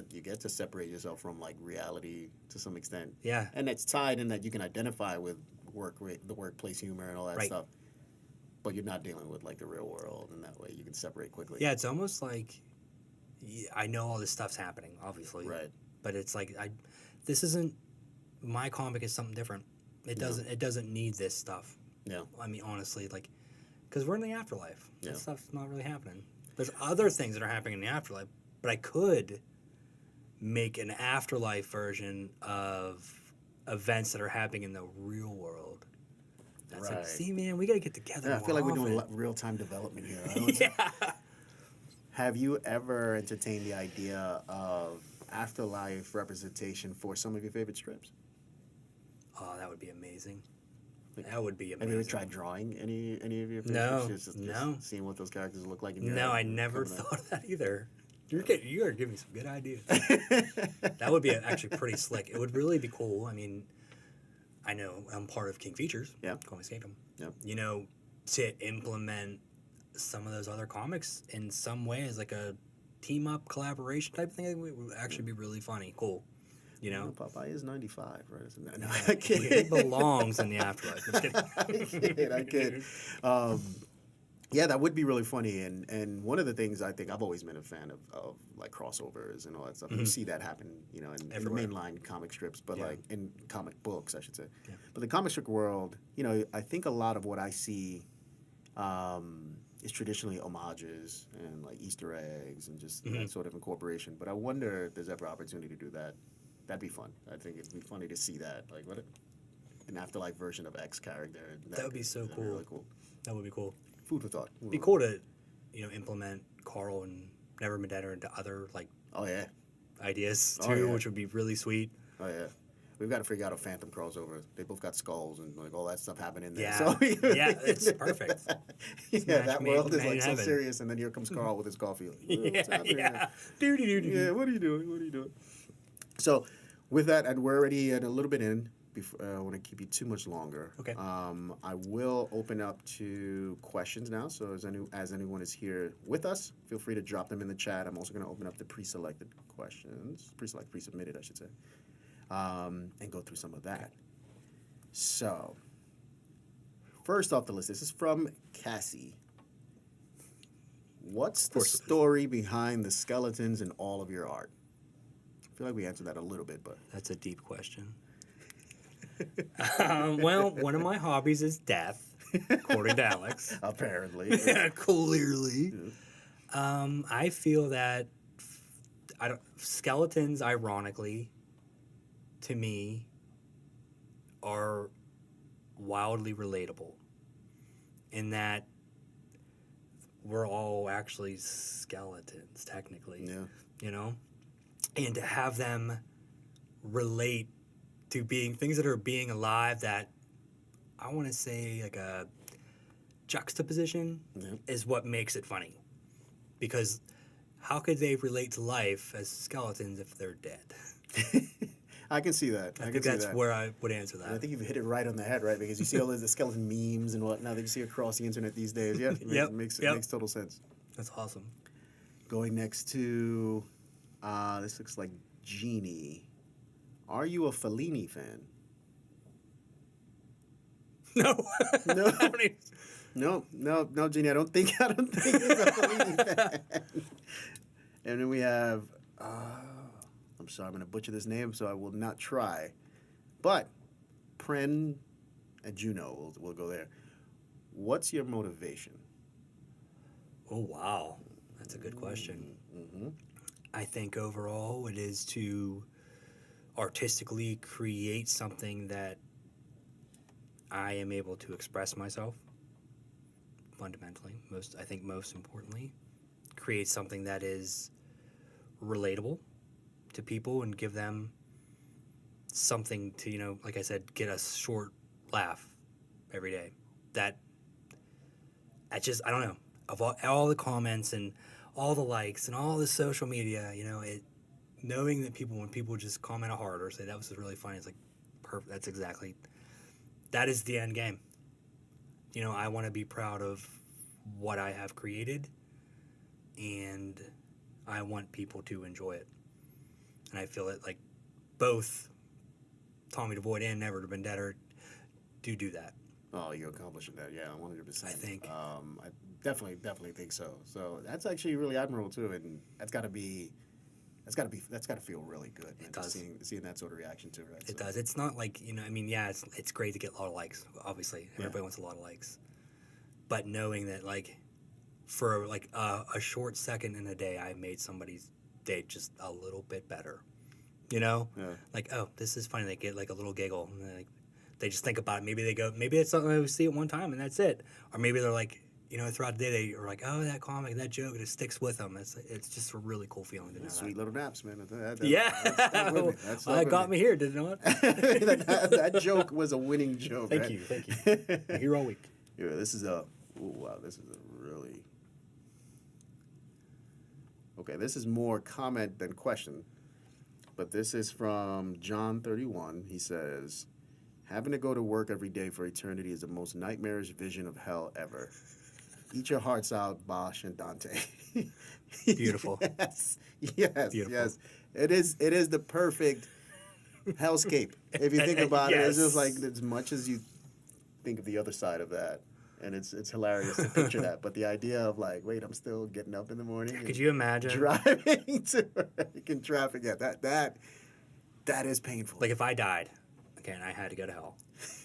to separate yourself from like reality to some extent. Yeah. And it's tied in that you can identify with the workplace humor and all that stuff. But you're not dealing with like the real world, and that way you can separate quickly. Yeah, it's almost like I know all this stuff's happening, obviously. Right. But it's like this isn't my comic is something different. It doesn't need this stuff. No. I mean, honestly, like, because we're in the afterlife. Yeah. That stuff's not really happening. There's other things that are happening in the afterlife, but I could make an afterlife version of events that are happening in the real world. That's like, see, man, we got to get together. Yeah, I feel like more we're doing often. real-time development here. Yeah. Have you ever entertained the idea of afterlife representation for some of your favorite strips? Oh, that would be amazing. That would be amazing. Have you ever tried drawing any of your favorite No, strips? Just seeing what those characters look like in your No, head I never coming up? thought of that either. You are giving me some good ideas. That would be actually pretty slick. It would really be cool. I mean, I know I'm part of King Features. Yeah. Comics Kingdom. Yeah. You know, to implement some of those other comics in some way as like a team up collaboration type thing, I think would actually be really funny. Cool. You know? Popeye is 95, right? Isn't that? No, Yeah, I kid. he belongs in the afterlife. Just kidding. I kid. Yeah, that would be really funny. And one of the things I think I've always been a fan of like crossovers and all that stuff. You see that happen, in the Everywhere. mainline comic strips, but like in comic books, I should say. Yeah. But the comic strip world, I think a lot of what I see is traditionally homages and like Easter eggs and just that sort of incorporation. But I wonder if there's ever opportunity to do that. That'd be fun. I think it'd be funny to see that. Like an afterlife version of X character. That would be so cool. Really cool. That would be cool. Food for thought. It'd be cool to, implement Carl and Never Been Deader into other like Oh yeah. ideas Oh, too, yeah. which would be really sweet. Oh yeah. We've got to figure out a Phantom crossover. They both got skulls and like all that stuff happening there. Yeah. So, Yeah, it's perfect. It's yeah, match that made- world is made like in so heaven. serious, and then here comes Carl with his coffee. Like, Yeah, what's happening yeah. here? Yeah, Yeah, what are you doing? What are you doing? So, with that, and we're already at a little bit in. Before, I don't want to keep you too much longer. Okay. I will open up to questions now. So, as anyone is here with us, feel free to drop them in the chat. I'm also going to open up the pre-selected questions, pre-submitted, I should say, and go through some of that. So, first off the list, this is from Cassie. What's the story behind the skeletons in all of your art? I feel like we answered that a little bit, but That's a deep question. Well, one of my hobbies is death, according to Alex. apparently, Clearly. I feel that skeletons, ironically, to me, are wildly relatable in that we're all actually skeletons, technically. yeah, And to have them relate to being things that are being alive that I want to say like a juxtaposition is what makes it funny. Because how could they relate to life as skeletons if they're dead? I can see that. I think that's where I would answer that. I think you've hit it right on the head, right? Because you see all the skeleton memes and whatnot that you see across the internet these days. Yeah, it makes total sense. That's awesome. Going next to, this looks like Jeannie. Are you a Fellini fan? No. No. No, Jeannie. I don't think he's a Fellini fan. And then we have, I'm sorry, I'm going to butcher this name, so I will not try. But Pren and Juno, we'll go there. What's your motivation? Oh, wow. That's a good question. Mm-hmm. I think overall it is to artistically create something that I am able to express myself fundamentally, most importantly, create something that is relatable to people and give them something to, like I said, get a short laugh every day. I don't know, of all the comments and all the likes and all the social media, knowing that when people just comment hard or say that was really funny, it's like perfect. That is the end game. I want to be proud of what I have created, and I want people to enjoy it. And I feel that like both Tommy Devoid and Never Been Deader do that. Oh, you're accomplishing that, yeah, 100%. I think. I definitely think so. So that's actually really admirable too, and that's got to feel really good. Man, It does. Seeing that sort of reaction to it. Right? It does. It's not like it's great to get a lot of likes. Obviously, everybody wants a lot of likes, but knowing that like for like a short second in a day, I made somebody's day just a little bit better. Like, oh, this is funny. They get like a little giggle, and they just think about it. Maybe maybe it's something I see it one time and that's it. Or maybe they're like, throughout the day they are like, oh, that comic, that joke, it sticks with them. It's just a really cool feeling to know Sweet that. little naps, man. That got me here, did it not? that joke was a winning joke. Thank right? you. I'm here all week. Yeah, this is a really... Okay, this is more comment than question. But this is from John 31. He says, having to go to work every day for eternity is the most nightmarish vision of hell ever. Eat your hearts out, Bosch and Dante. Beautiful. Yes. Beautiful. Yes. It is the perfect hellscape. If you think about it, it's just like as much as you think of the other side of that. And it's hilarious to picture that. But the idea of like, wait, I'm still getting up in the morning. Could you imagine? Driving to work in traffic. Yeah, that is painful. Like if I died, okay, and I had to go to hell,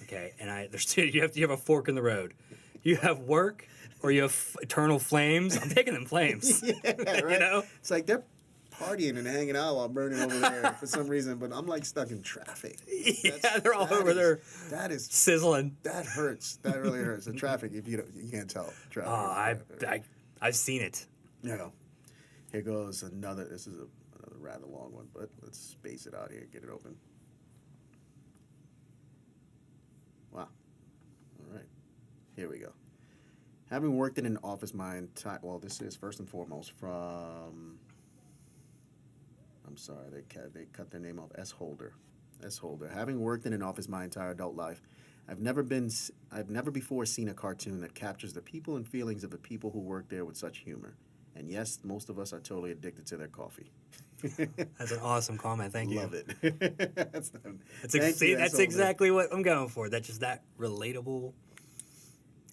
okay, and there's two, you have a fork in the road. You have work or you have eternal flames. I'm taking them flames. Yeah, right? It's like they're partying and hanging out while burning over there for some reason, but I'm like stuck in traffic. They're all over there. That is sizzling. That hurts. That really hurts. The traffic, if you can't tell. Traffic. I've seen it. Yeah. Here goes another. This is another rather long one, but let's space it out here. Get it open. Wow. All right. Here we go. Having worked in an office my entire... Well, this is first and foremost from... I'm sorry, they cut their name off. S. Holder. Having worked in an office my entire adult life, I've never before seen a cartoon that captures the people and feelings of the people who work there with such humor. And yes, most of us are totally addicted to their coffee. That's an awesome comment. Thank you. Love it. That's exactly what I'm going for. That's just that relatable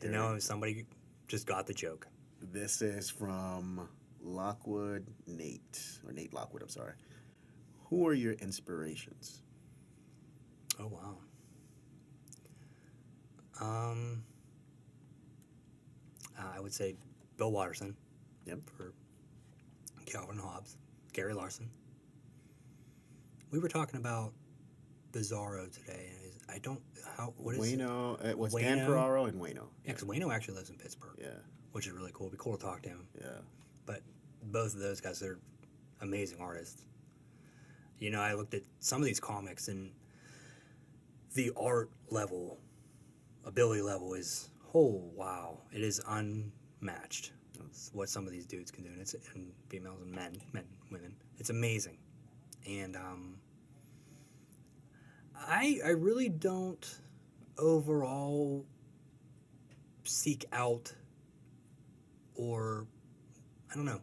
to know somebody just got the joke. This is from Nate Lockwood, I'm sorry. Who are your inspirations? Oh, wow. I would say Bill Watterson. Yep. For Calvin Hobbes. Gary Larson. We were talking about Bizarro today. What is Wayno, it was Wayno? Dan Ferraro and Wayno. Yeah, because Wayno actually lives in Pittsburgh. Yeah. Which is really cool. It'd be cool to talk to him. Yeah. But both of those guys are amazing artists. I looked at some of these comics and the art level, ability level is, oh, wow. It is unmatched. It's what some of these dudes can do. And females and men, women. It's amazing. And I really don't overall seek out or, I don't know.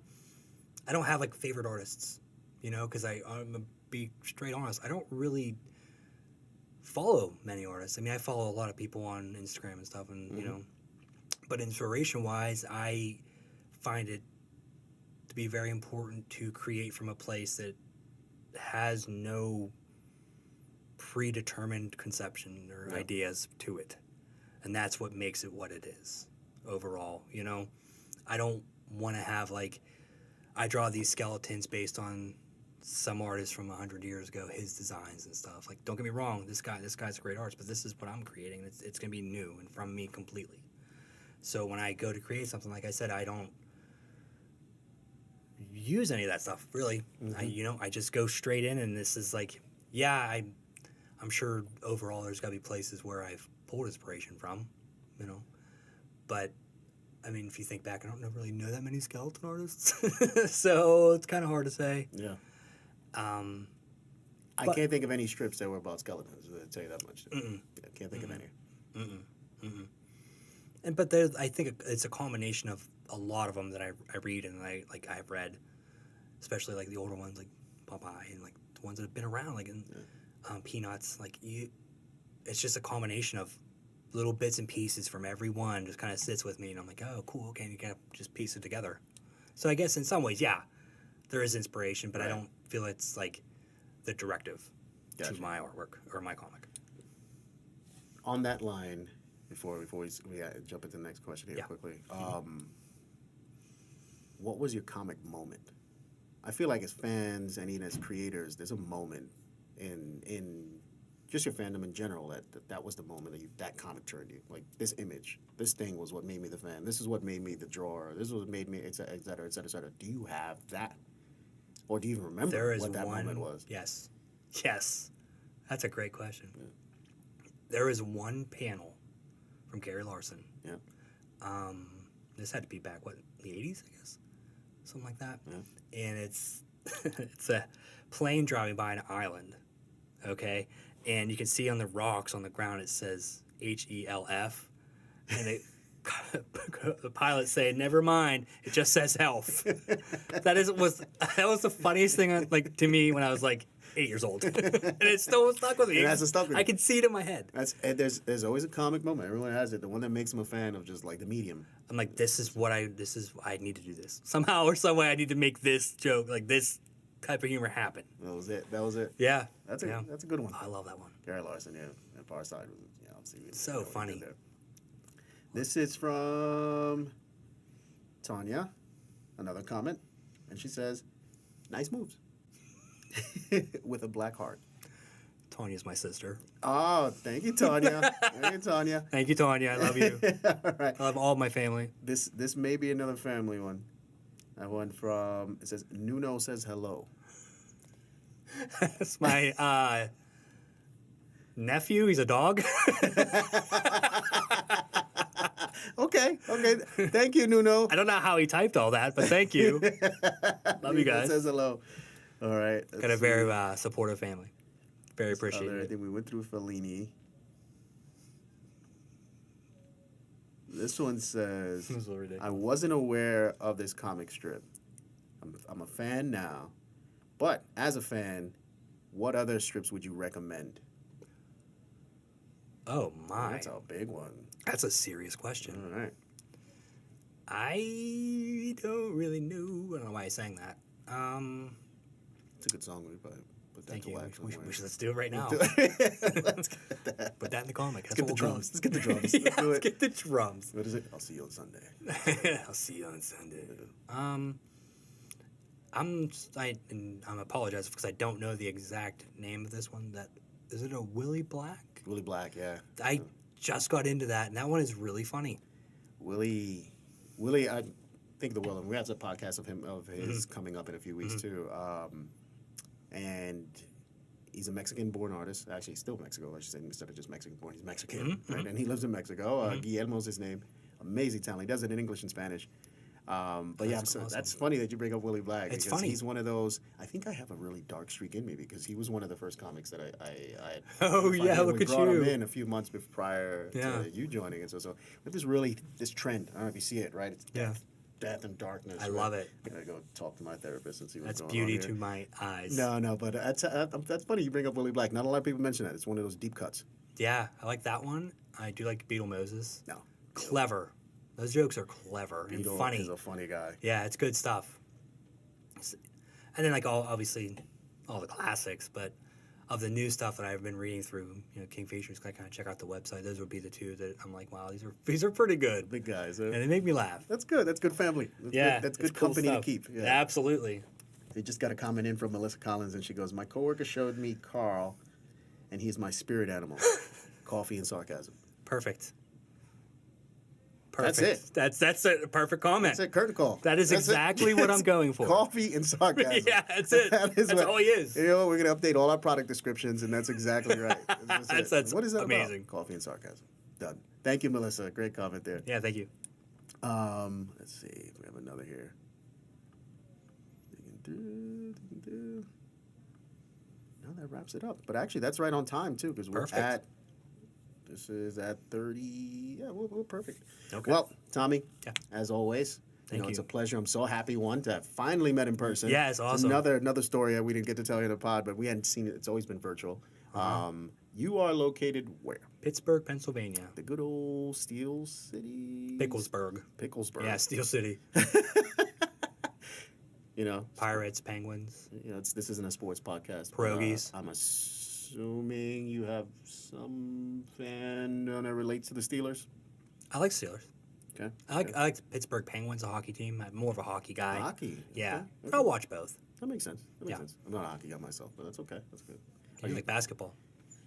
I don't have like favorite artists, because I'm gonna be straight honest. I don't really follow many artists. I mean, I follow a lot of people on Instagram and stuff, and but inspiration-wise, I find it to be very important to create from a place that has no predetermined conception or ideas to it, and that's what makes it what it is overall. I don't want to have like, I draw these skeletons based on some artist from 100 years ago, his designs and stuff. Like, don't get me wrong, this guy's a great artist, but this is what I'm creating. It's going to be new and from me completely. So when I go to create something, like I said, I don't use any of that stuff really. I just go straight in, and this is like, I'm sure overall there's got to be places where I've pulled inspiration from, but I mean, if you think back, I don't really know that many skeleton artists, so it's kind of hard to say. Yeah. I can't think of any strips that were about skeletons. I'll tell you that much. I can't think of any. But I think it's a combination of a lot of them that I read and I've read, especially like the older ones like Popeye and like the ones that have been around like Peanuts. It's just a combination of little bits and pieces from every one. Just kind of sits with me, and I'm like, oh, cool, okay, and you kind of just piece it together. So I guess in some ways, there is inspiration, but I don't feel it's like the directive to my artwork or my comic. On that line, before we jump into the next question here quickly, what was your comic moment? I feel like as fans and even as creators, there's a moment in just your fandom in general that was the moment that comic turned you. Like, this image, this thing was what made me the fan. This is what made me the drawer. This was what made me, et cetera, et cetera, et cetera, et cetera. Do you have that? Or do you even remember what that moment was? Yes. That's a great question. Yeah. There is one panel from Gary Larson. Yeah. This had to be back, the 80s, I guess? Something like that. Yeah. And it's it's a plane driving by an island, okay? And you can see on the rocks on the ground it says HELF. And the pilot saying, "Never mind, it just says elf." That was the funniest thing to me when I was like 8 years old, and it still stuck with me. It has stuck with you. I can see it in my head. There's always a comic moment. Everyone has it. The one that makes them a fan of just like the medium. I'm like, I need to do this somehow or some way. I need to make this joke, like this type of humor, happen. That was it. Yeah, that's a good one. I love that one. Gary Larson, and Far Side was obviously so funny. This is from Tanya, another comment, and she says, "Nice moves," with a black heart. Tanya's my sister. Oh, thank you, Tanya. Thank you, Tanya. Thank you, Tanya. I love you. All right. I love all of my family. This may be another family one. That one from, it says, Nuno says hello. That's my nephew. He's a dog. Okay. Thank you, Nuno. I don't know how he typed all that, but thank you. Love you guys. Says hello. All right. Got a very supportive family. Very appreciated. I think we went through Fellini. This one says, I wasn't aware of this comic strip. I'm a fan now. But as a fan, what other strips would you recommend? Oh, my. That's a big one. That's a serious question. All right. I don't really know. I don't know why I sang that. It's a good song. We probably put that Thank to you. wax. Let's do it right now. Let's get that. Put that in the comic. Let's get the drums. Let's get the drums. Let's get the drums. What is it? I'll see you on Sunday. I'll see you on Sunday. I'm apologize because I don't know the exact name of this one. Is it a Willie Black? Willie Black, yeah. I just got into that, and that one is really funny. Willie, I think the Will, and we have a podcast of his coming up in a few weeks too. And he's a Mexican-born artist. Actually, he's still Mexico. I should say, instead of just Mexican-born, he's Mexican, right? And he lives in Mexico. Guillermo's his name. Amazing talent. He does it in English and Spanish. But awesome. That's funny that you bring up Willie Black. It's because funny. He's one of those. I think I have a really dark streak in me because he was one of the first comics that I oh yeah, look at you. We brought him in a few months prior to you joining, and so with this trend. I don't know if you see it, right? It's death and darkness. I love it. I gotta go talk to my therapist and see what's going on. That's beauty to my eyes. No, but that's funny. You bring up Willie Black. Not a lot of people mention that. It's one of those deep cuts. Yeah, I like that one. I do like Beetle Moses. No, clever. Those jokes are clever and funny. He's a funny guy. Yeah, it's good stuff. And then obviously all the classics, but of the new stuff that I've been reading through, King Features, I kind of check out the website. Those would be the two that I'm like, wow, these are pretty good. Big guys. And they make me laugh. That's good. That's good family. That's good cool company stuff. to keep. Yeah. Absolutely. They just got a comment in from Melissa Collins, and she goes, "My coworker showed me Carl, and he's my spirit animal. Coffee and sarcasm." Perfect. Perfect. That's a perfect comment. That's it. Curtain call. That is That's exactly what I'm going for. Coffee and sarcasm. Yeah, that's it. That's all he is. You know, we're gonna update all our product descriptions, and that's exactly right. That's what is that amazing. about? Coffee and sarcasm. Done. Thank you, Melissa. Great comment there. Yeah, thank you. Let's see. We have another here. Digging through. No, that wraps it up. But actually, that's right on time too, because we're Perfect. at. This is at 30. Yeah, we're perfect. Okay. Well, Tommy, Yeah. as always, Thank it's you. a pleasure. I'm so happy, to have finally met in person. Yeah, it's awesome. Another story that we didn't get to tell you in the pod, but we hadn't seen it. It's always been virtual. You are located where? Pittsburgh, Pennsylvania. The good old Steel City? Picklesburg. Yeah, Steel City. You know, Pirates, Penguins. you know, this isn't a sports podcast. but, Pierogies. I'm assuming you have some fandom that relates to the Steelers. I like Steelers. Okay. I like Pittsburgh Penguins, a hockey team. I'm more of a hockey guy. Hockey. Yeah. Okay. But I'll watch both. That makes sense. Yeah. I'm not a hockey guy myself, but that's okay. That's good. I like basketball.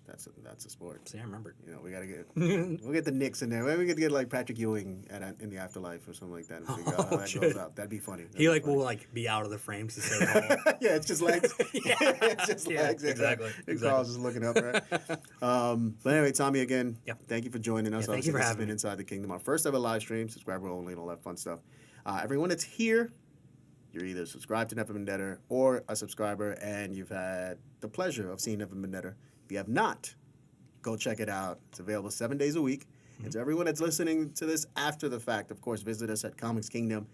That's a sport. See, I remembered. You know, we gotta get we'll get the Knicks in there. Maybe we could get like Patrick Ewing in the afterlife or something like that and figure out how that shit. goes out. That'd be funny. He will be out of the frame because he's so tall. Yeah, it's just legs. Yeah. It's just Yeah, legs. exactly, And exactly. Carl's just looking up, right? But anyway, Tommy, again, Yeah. thank you for joining us. Yeah, thank you for This has having been me. Inside the Kingdom, our first ever live stream, subscriber only, and all that fun stuff. Everyone that's here, you're either subscribed to Never Been Deader or a subscriber, and you've had the pleasure of seeing Never Been Deader. If you have not, go check it out. It's available 7 days a week. And to everyone that's listening to this after the fact, of course, visit us at Comics Kingdom.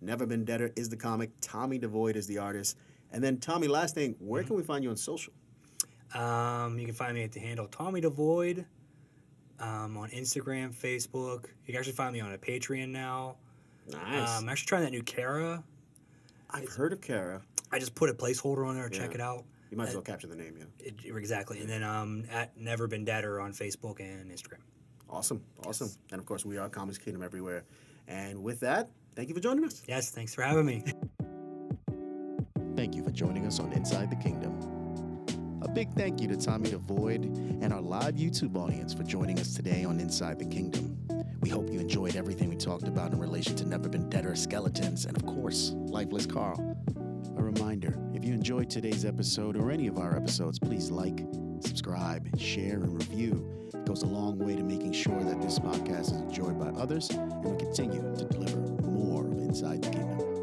Never Been Deader is the comic. Tommy Devoid is the artist. And then, Tommy, last thing, where can we find you on social? You can find me at the handle Tommy Devoid on Instagram, Facebook. You can actually find me on a Patreon now. Nice. I'm actually trying that new Kara. I've heard of Kara. I just put a placeholder on there. Check Yeah. it out. You might as well capture the name, yeah. Exactly. And then at Never Been Deader on Facebook and Instagram. Awesome. And, of course, we are Comics Kingdom everywhere. And with that, thank you for joining us. Yes, thanks for having me. Thank you for joining us on Inside the Kingdom. A big thank you to Tommy Devoid and our live YouTube audience for joining us today on Inside the Kingdom. We hope you enjoyed everything we talked about in relation to Never Been Deader skeletons and, of course, Lifeless Carl. A reminder, if you enjoyed today's episode or any of our episodes, please like, subscribe, share, and review. It goes a long way to making sure that this podcast is enjoyed by others and we continue to deliver more of Inside the Kingdom.